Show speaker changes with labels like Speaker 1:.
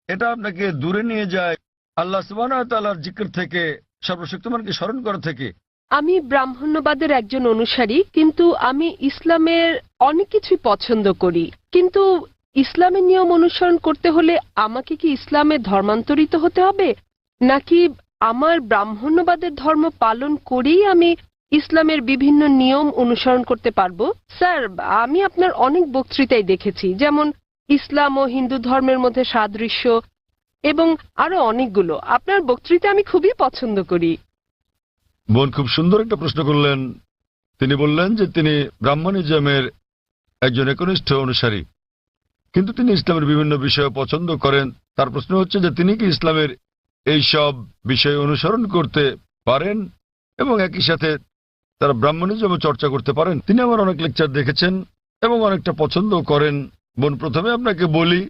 Speaker 1: এটা আপনাকে দূরে নিয়ে যায় আল্লাহ সুবহানাহু ওয়া তাআলার জিকির থেকে, সর্বশক্তিমানকে স্মরণ করা থেকে।
Speaker 2: আমি ব্রাহ্মণ্যবাদের একজন অনুসারী, কিন্তু আমি ইসলামের অনেক কিছুই পছন্দ করি। কিন্তু ইসলামের নিয়ম অনুসরণ করতে হলে আমাকে কি ইসলামে ধর্মান্তরিত হতে হবে, নাকি আমার ব্রাহ্মণ্যবাদের ধর্ম পালন করেই আমি ইসলামের বিভিন্ন নিয়ম অনুসরণ করতে পারবো? স্যার, আমি আপনার অনেক বক্তৃতাই দেখেছি, যেমন ইসলাম ও হিন্দু ধর্মের মধ্যে সাদৃশ্য এবং আরো অনেকগুলো। আপনার বক্তৃতা আমি খুবই পছন্দ করি।
Speaker 1: বোন খুব সুন্দর একটা প্রশ্ন করলেন। তিনি বললেন যে তিনি ব্রাহ্মণিজমের একজন একনিষ্ঠ অনুসারী, কিন্তু তিনি ইসলামের বিভিন্ন বিষয় পছন্দ করেন। তার প্রশ্ন হচ্ছে যে তিনি কি ইসলামের এই সব বিষয় অনুসরণ করতে পারেন এবং একই সাথে তারা ব্রাহ্মণিজমও চর্চা করতে পারেন। তিনি আমার অনেক লেকচার দেখেছেন এবং অনেকটা পছন্দ করেন। বোন, প্রথমে আপনাকে বলি